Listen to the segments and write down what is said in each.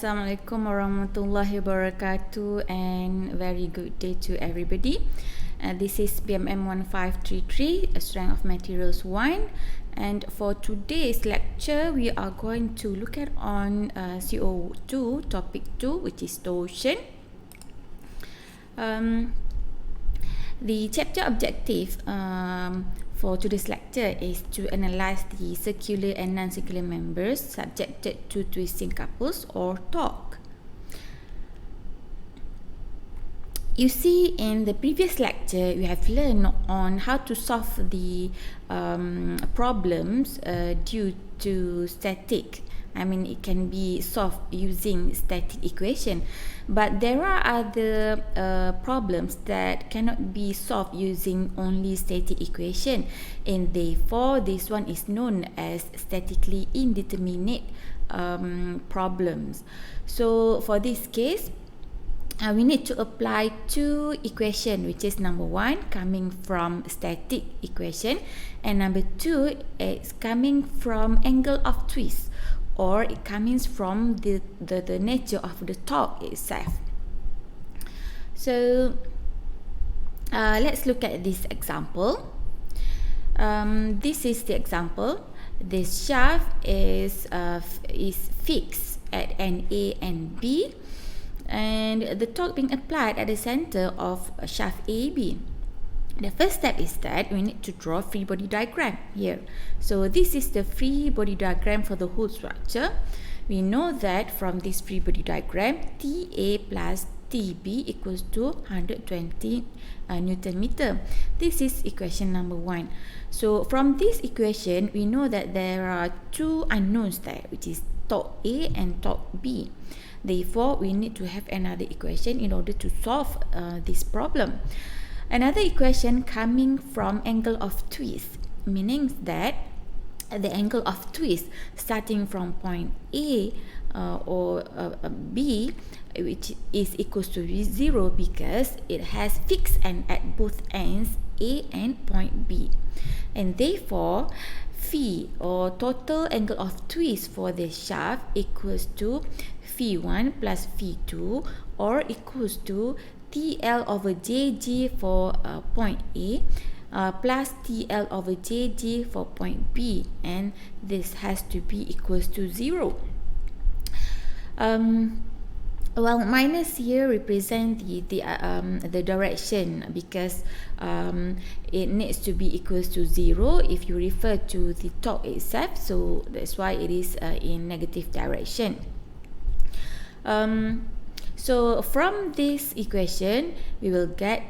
Assalamualaikum warahmatullahi wabarakatuh, and very good day to everybody. This is PMM 1533, Strength of Materials 1, and for today's lecture we are going to look at on CO2 topic 2, which is torsion. The chapter objective for today's lecture is to analyze the circular and non-circular members subjected to twisting couples or torque. You see, in the previous lecture, we have learned on how to solve the problems due to static. It can be solved using static equation, but there are other problems that cannot be solved using only static equation, and therefore this one is known as statically indeterminate problems. So for this case, we need to apply two equation, which is number one coming from static equation, and number two is coming from angle of twist, or it comes from the nature of the torque itself. So let's look at this example. This is the example. This shaft is fixed at end A and B, and the torque being applied at the center of shaft AB. The first step is that we need to draw free body diagram here. So this is the free body diagram for the whole structure. We know that from this free body diagram, TA plus TB equals to 120 Newton meter. This is equation number one. So from this equation, we know that there are two unknowns there, which is torque A and torque B. Therefore, we need to have another equation in order to solve this problem. Another equation coming from angle of twist, meaning that the angle of twist starting from point A or B, which is equals to 0 because it has fixed end at both ends A and point B, and therefore phi or total angle of twist for the shaft equals to phi1 plus phi2, or equals to TL over JG for point A plus TL over JG for point B, and this has to be equals to 0. Minus here represent the direction, because it needs to be equals to 0 if you refer to the torque itself, so that's why it is in negative direction. So from this equation, we will get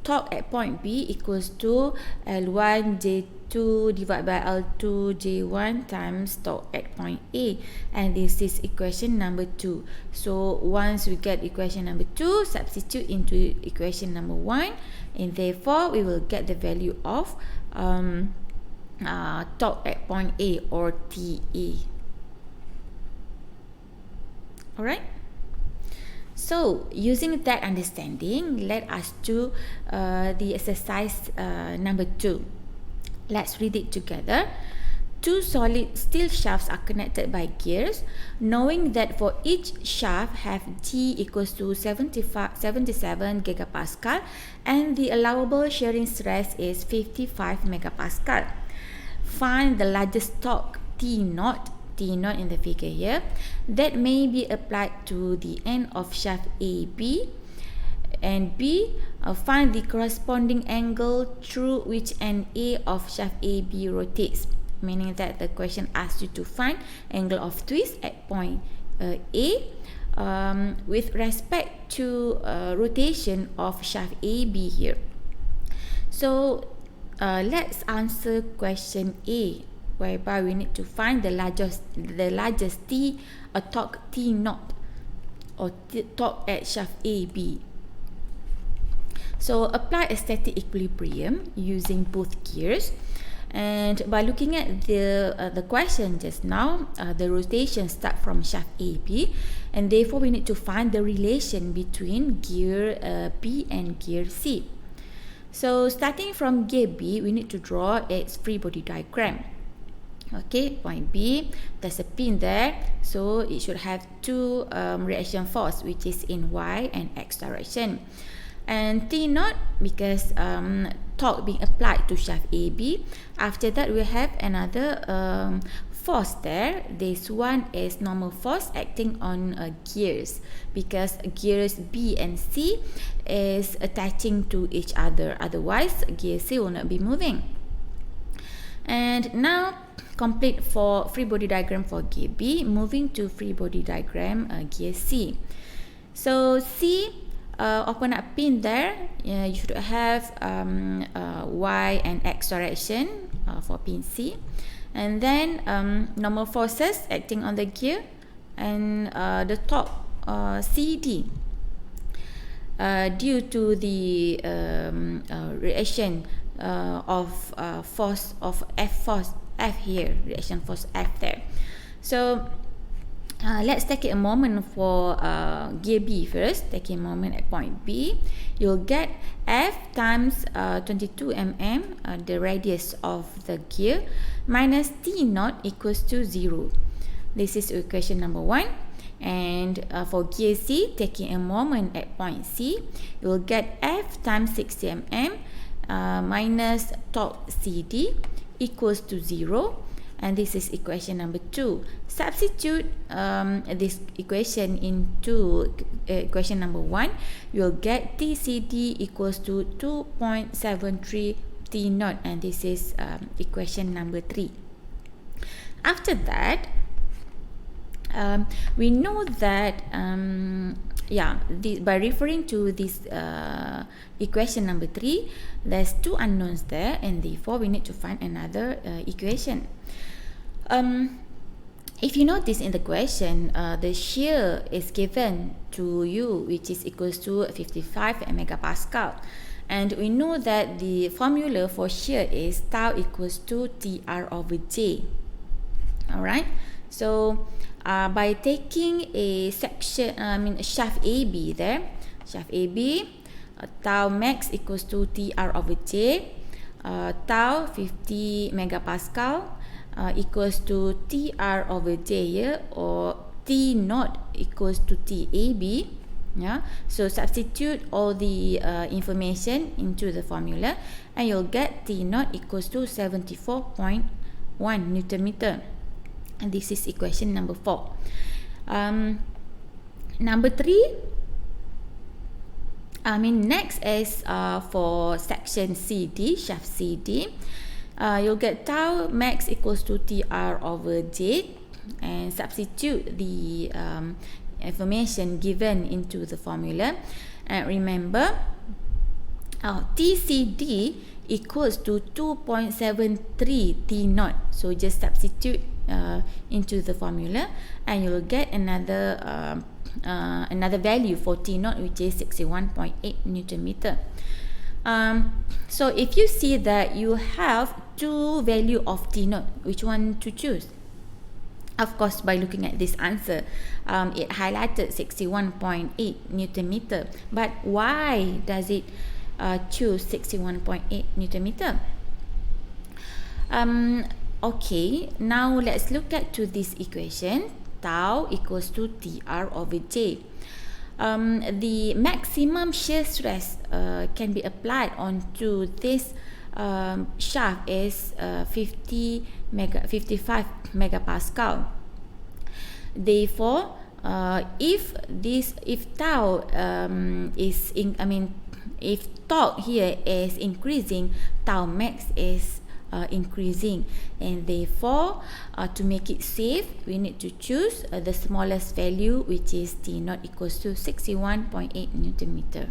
torque at point B equals to L1 J2 divided by L2 J1 times torque at point A, and this is equation number 2. So once we get equation number 2, substitute into equation number 1, and therefore we will get the value of torque at point A, or TA. Alright? So, using that understanding, let us do the exercise number 2. Let's read it together. Two solid steel shafts are connected by gears, knowing that for each shaft have G equals to 77 gigapascal, and the allowable shearing stress is 55 megapascal. Find the largest torque T0 in the figure here that may be applied to the end of shaft AB, and B, find the corresponding angle through which end A of shaft AB rotates, meaning that the question asks you to find angle of twist at point A with respect to rotation of shaft AB here. So let's answer question A, whereby we need to find the largest T, a torque T0, or torque at shaft AB. So apply a static equilibrium using both gears, and by looking at the question just now, the rotation start from shaft AB, and therefore we need to find the relation between gear B and gear C. So starting from gear B, we need to draw its free body diagram. Okay, point B, there's a pin there, so it should have two reaction force, which is in Y and X direction. And T naught, because torque being applied to shaft AB. After that, we have another force there. This one is normal force acting on gears, because gears B and C is attaching to each other. Otherwise, gear C will not be moving. And now, complete for free body diagram for gear B. Moving to free body diagram gear C. So C, open up pin there. You should have Y and X direction for pin C. And then normal forces acting on the gear, and the torque CD due to the reaction of force of F here, reaction force F there. So let's take a moment for gear B first. Take a moment at point B. You'll get F times 22 mm, the radius of the gear, minus T naught equals to 0. This is equation number 1. And for gear C, taking a moment at point C, you'll get F times 60 mm minus torque CD equals to 0. And this is equation number 2. Substitute this equation into equation number 1. You'll get TCD equals to 2.73 T naught, and this is equation number 3. After that, we know that by referring to this equation number 3, there's two unknowns there, and therefore we need to find another equation. If you notice in the question, the shear is given to you, which is equals to 55 megapascal. And we know that the formula for shear is tau equals to TR over J. Alright, so by taking a section, shaft AB there, shaft AB, tau max equals to TR over J, tau 50 megapascal equals to TR over J here, or T naught equals to TAB. Yeah, so substitute all the information into the formula, and you'll get T naught equals to 74.1 Newton meter. And this is equation number 4. Number 3, next is for section CD, shaft CD. You'll get tau max equals to TR over J, and substitute the information given into the formula. And remember, TCD equals to 2.73 T naught. So just substitute into the formula, and you'll get another value for T naught, which is 61.8 Newton meter. So if you see that you have two value of T naught, which one to choose? Of course, by looking at this answer, it highlighted 61.8 Newton meter. But why does it choose 61.8 Newton meter? Okay, now let's look at to this equation. Tau equals to TR over J. The maximum shear stress can be applied onto this shaft is 55 megapascal. Therefore, if tau if torque here is increasing, tau max is increasing, and therefore to make it safe, we need to choose the smallest value, which is T naught equals to 61.8 Newton meter.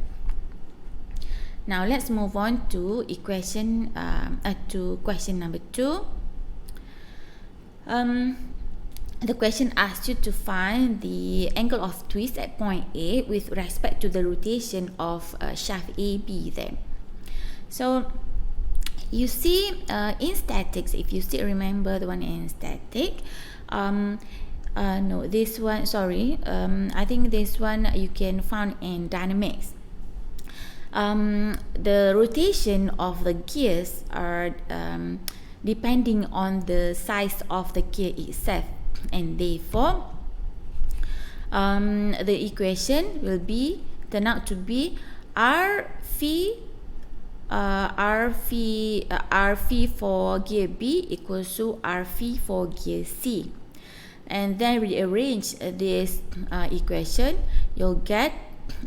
Now let's move on to equation to question number 2. The question asks you to find the angle of twist at point A with respect to the rotation of shaft AB there. So you see in statics, if you still remember the one in static, no, this one, sorry, I think this one you can find in dynamics. The rotation of the gears are depending on the size of the gear itself, and therefore the equation will be turn out to be R phi for gear B equals to R phi for gear C. And then rearrange this equation, you'll get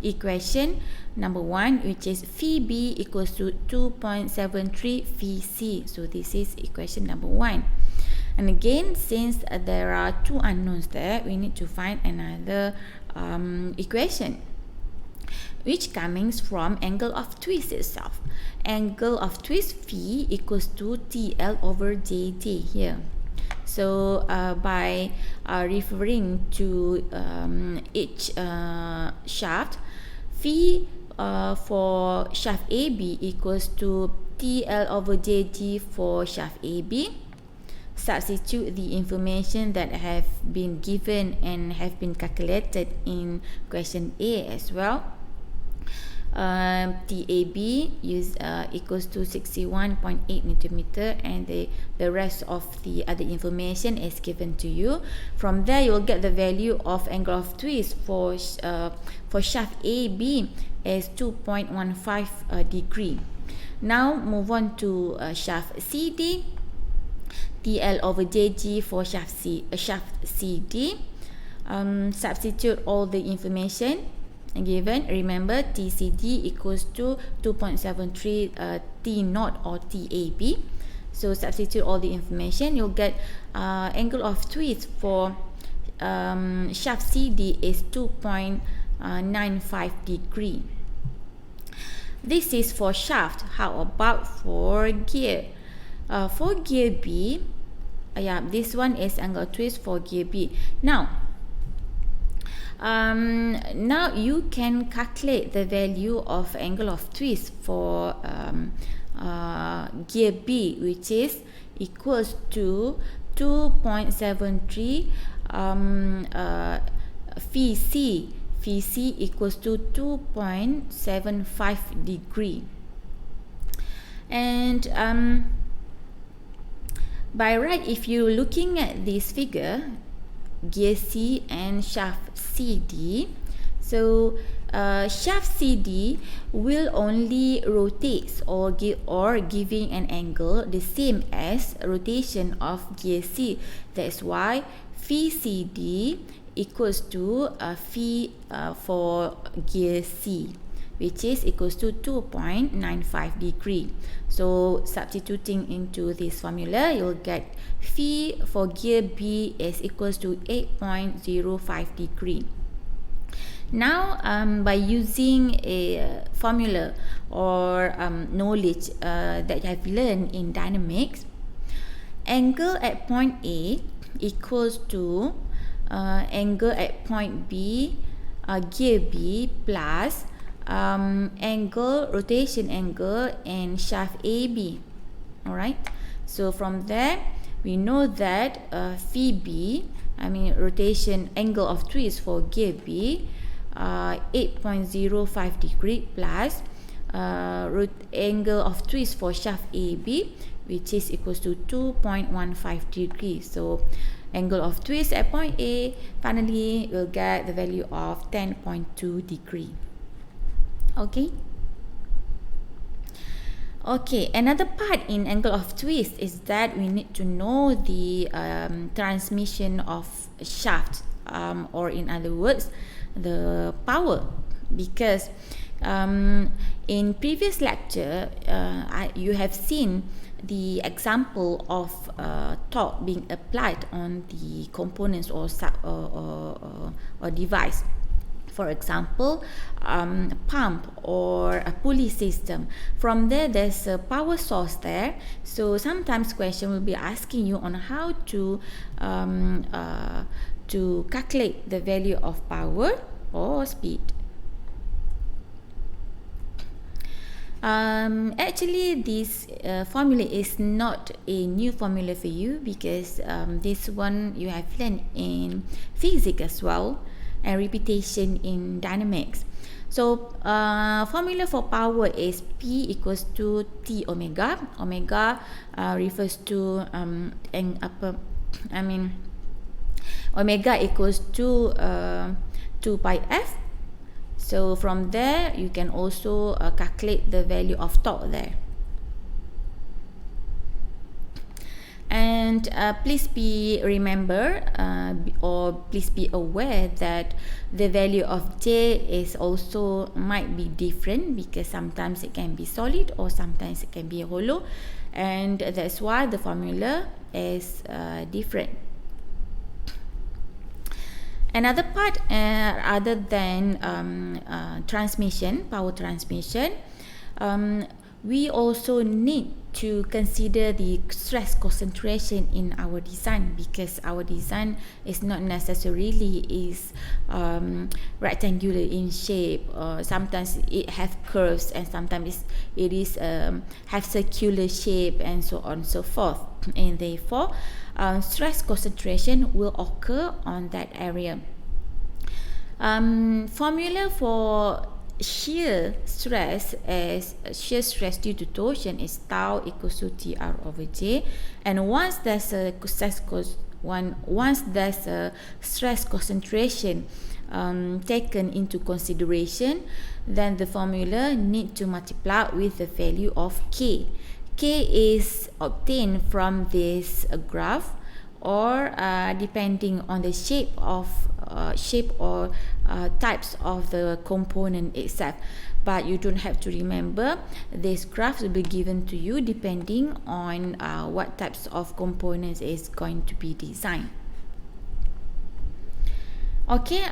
equation number 1, which is phi B equals to 2.73 phi C. So this is equation number 1. And again, since there are two unknowns there, we need to find another equation, which comes from angle of twist itself. Angle of twist phi equals to TL over JD here. So by referring to each shaft, phi for shaft AB equals to TL over JD for shaft AB. Substitute the information that have been given and have been calculated in question A as well. TAB equals to 61.8 newton-meter, and the rest of the other information is given to you. From there, you will get the value of angle of twist for shaft AB is 2.15 degree. Now move on to shaft CD. TL over JG for shaft CD. Substitute all the information given. Remember, TCD equals to 2.73 T naught or TAB. So substitute all the information. You'll get angle of twist for shaft CD is 2.95 degree. This is for shaft. How about for gear? For gear B, this one is angle twist for gear B. Now you can calculate the value of angle of twist for gear B, which is equals to 2.73 phi C. Phi C equals to 2.75 degree. And by right, if you're looking at this figure, gear C and shaft CD, so shaft CD will only rotate or giving an angle the same as rotation of gear C. That's why phi CD equals to phi for gear C, which is equals to 2.95 degree. So substituting into this formula, you'll get phi for gear B is equals to 8.05 degree. Now by using a formula or knowledge that you have learned in dynamics, angle at point A equals to angle at point B, gear B, plus rotation angle and shaft AB. Alright, so from there we know that phi B, rotation angle of twist for gear B, 8.05 degree, plus angle of twist for shaft AB, which is equals to 2.15 degrees. So angle of twist at point A, finally we'll get the value of 10.2 degree. Okay, another part in angle of twist is that we need to know the transmission of shaft, or in other words, the power, because in previous lecture you have seen the example of torque being applied on the components or device. For example, pump or a pulley system. From there, there's a power source there. So sometimes question will be asking you on how to calculate the value of power or speed. Actually, this formula is not a new formula for you, because this one you have learned in physics as well, and repetition in dynamics. So formula for power is P equals to T omega. Omega refers to omega equals to 2 pi f. So from there you can also calculate the value of torque there. And please be aware that the value of J is also might be different, because sometimes it can be solid or sometimes it can be hollow, and that's why the formula is different. Another part other than power transmission, we also need to consider the stress concentration in our design, because our design is not necessarily rectangular in shape. Sometimes it have curves, and sometimes it is have circular shape, and so on and so forth. And therefore, stress concentration will occur on that area. Formula for shear stress due to torsion is tau equals to TR over J, and once there's a stress concentration taken into consideration, then the formula need to multiply with the value of K. K is obtained from this graph, or depending on the shape or types of the component itself. But you don't have to remember, this graph will be given to you depending on what types of components is going to be designed. Okay,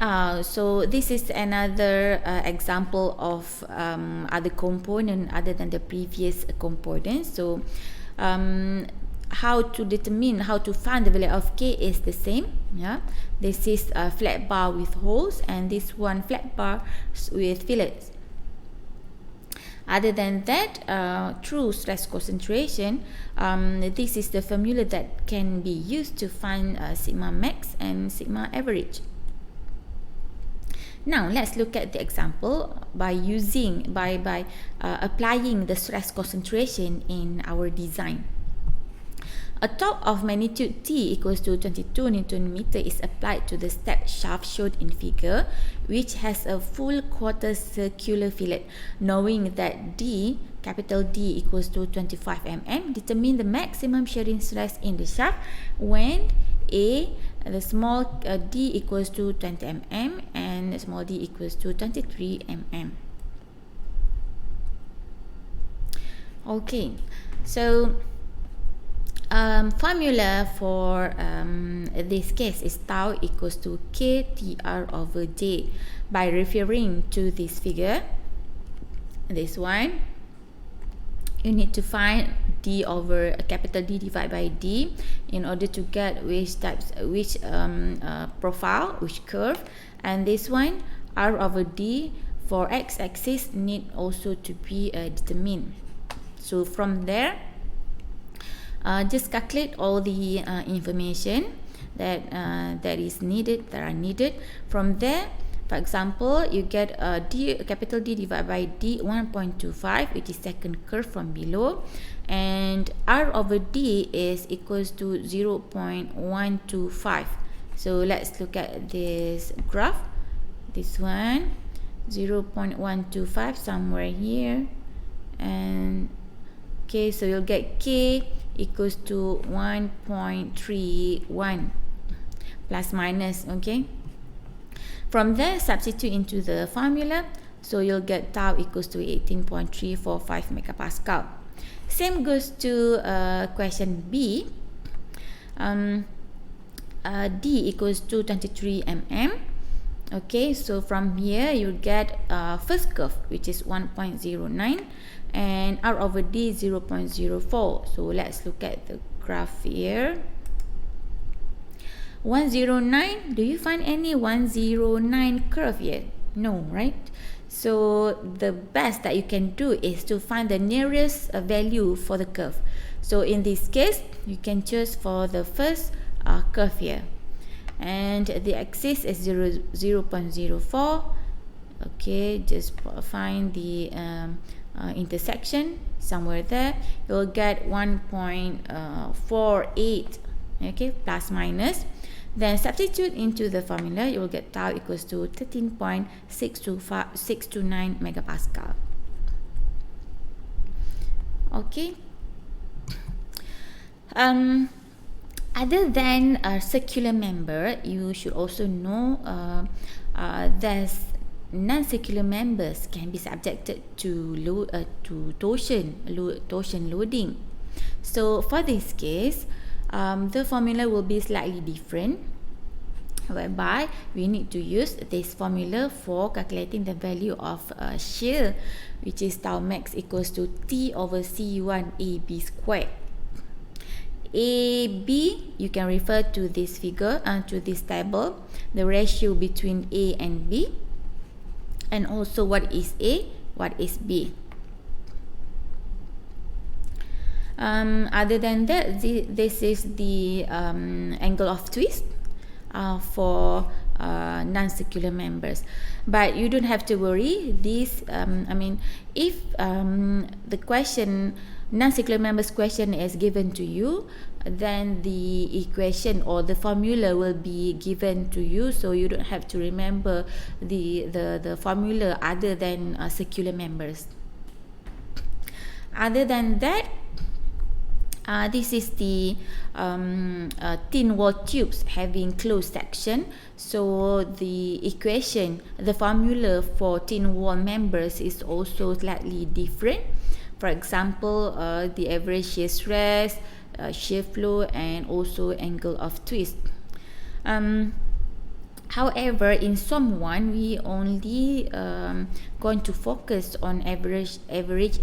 so this is another example of other component other than the previous components. So how to find the value of K is the same. Yeah, this is a flat bar with holes, and this one flat bar with fillets. Other than that, through stress concentration, this is the formula that can be used to find sigma max and sigma average. Now let's look at the example by applying the stress concentration in our design. A torque of magnitude T equals to 22 Newton meter is applied to the step shaft shown in figure, which has a full quarter circular fillet. Knowing that capital D equals to 25 mm, determine the maximum shearing stress in the shaft when the small d equals to 20 mm and the small d equals to 23 mm. Okay, so formula for this case is tau equals to KTR over J. By referring to this figure, this one, you need to find D over capital D divided by D in order to get which profile, which curve, and this one R over D for x-axis need also to be determined. So from there, just calculate all the information that are needed. From there, for example, you get capital D divided by D 1.25, it is second curve from below, and R over D is equals to 0.125. So let's look at this graph. This one, 0.125 somewhere here, and okay, so you'll get K equals to 1.31 plus minus. Okay, from there substitute into the formula, so you'll get tau equals to 18.345 megapascal. Same goes to question B. D equals to 23 mm. Okay, so from here you get first curve, which is 1.09, and R over D 0.04. So let's look at the graph here. 109, do you find any 109 curve here? No, right? So the best that you can do is to find the nearest value for the curve. So in this case, you can choose for the first curve here, and the axis is 0.04, Okay, just find the intersection somewhere there. You'll get 1.48, okay, plus minus. Then substitute into the formula, you will get tau equals to 13.629 megapascal. Okay. Other than a circular member, you should also know there's non-circular members can be subjected to torsion loading. So for this case, the formula will be slightly different, whereby we need to use this formula for calculating the value of shear, which is tau max equals to T over C1 AB squared. AB, you can refer to this figure, to this table, the ratio between A and B, and also what is A, what is B. Other than that, this is the angle of twist for non-circular members, but you don't have to worry. This if the question, non-circular members question, is given to you, then the equation or the formula will be given to you, so you don't have to remember the formula other than circular members. Other than that, this is the thin wall tubes having closed section. So the equation, the formula for thin wall members is also slightly different. For example, the average shear stress, shear flow, and also angle of twist. However, in SOM 1, we only going to focus on average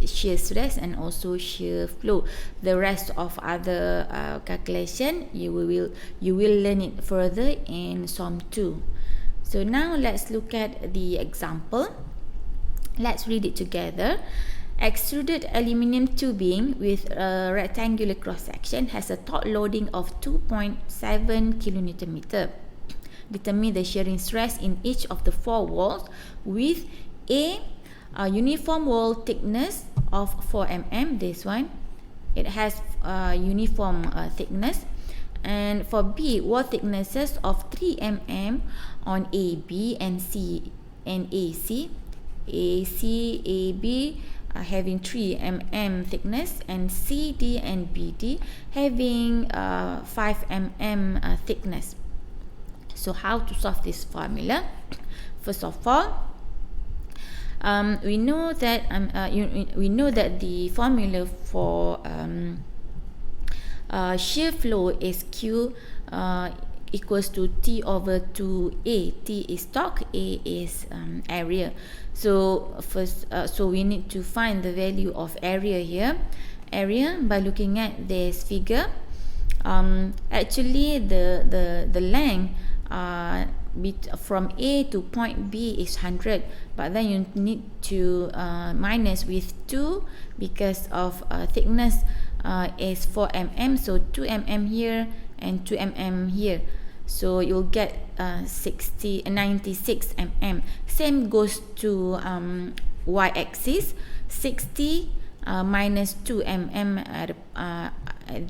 shear stress and also shear flow. The rest of other calculation, you will learn it further in SOM 2. So now let's look at the example. Let's read it together. Extruded aluminium tubing with a rectangular cross section has a top loading of 2.7 kilonewton meter. Determine the shearing stress in each of the four walls with a uniform wall thickness of 4 mm. This one, it has uniform thickness. And for B, wall thicknesses of 3 mm on AB and C and AC. AC, AB having 3 mm thickness, and CD and BD having 5 mm thickness. So how to solve this formula? First of all, we know that the formula for shear flow is Q equals to T over 2A. T is torque, A is area. So first, so we need to find the value of area here. Area, by looking at this figure, actually the length from A to point B is 100, but then you need to minus with 2 because of thickness is 4 mm, so 2 mm here and 2 mm here, so you'll get 96 mm. Same goes to y-axis, 60 minus 2 mm at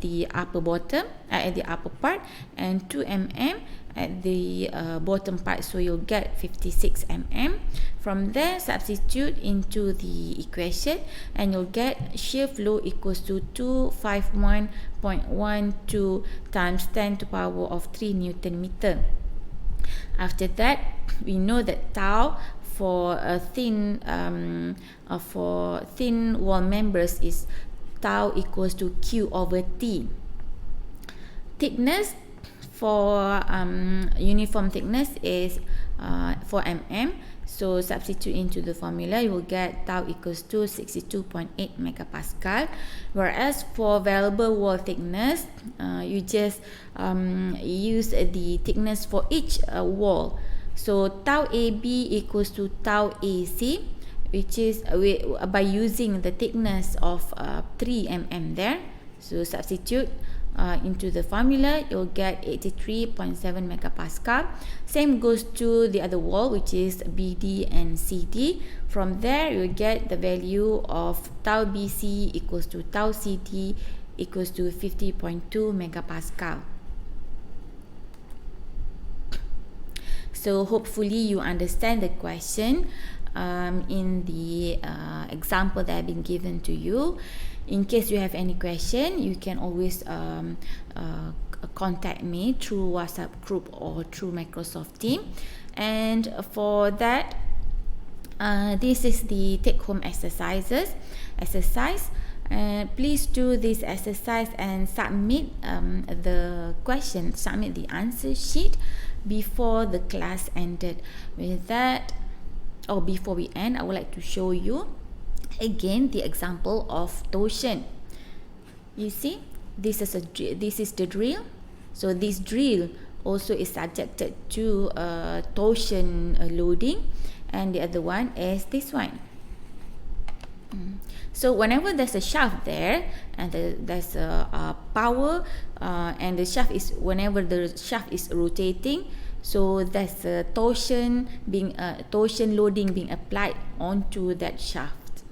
the upper bottom, at the upper part, and 2 mm at the bottom part, so you'll get 56 mm. From there, substitute into the equation and you'll get shear flow equals to 251.12 times 10 to the power of 3 Newton meter. After that, we know that tau for thin wall members is tau equals to Q over T. Thickness for uniform thickness is 4 mm. So substitute into the formula, you will get tau equals to 62.8 megapascal. Whereas for variable wall thickness, you just use the thickness for each wall. So tau AB equals to tau AC, which is by using the thickness of 3 mm there. So substitute into the formula, you'll get 83.7 megapascal. Same goes to the other wall, which is BD and CD. From there, you'll get the value of tau BC equals to tau CD equals to 50.2 megapascal. So hopefully you understand the question in the example that have been given to you. In case you have any question, you can always contact me through WhatsApp group or through Microsoft Teams. And for that, this is the take-home exercise. Please do this exercise and submit the question, submit the answer sheet before the class ended. With that, or before we end, I would like to show you again the example of torsion. You see, this is the drill. So this drill also is subjected to torsion loading, and the other one is this one. So whenever there's a shaft there, and there's a power, and the shaft is, whenever the shaft is rotating, so there's a torsion loading being applied onto that shaft.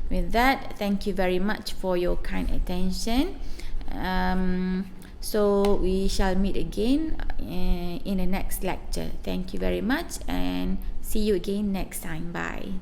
With that, thank you very much for your kind attention. So we shall meet again in the next lecture. Thank you very much, and see you again next time. Bye.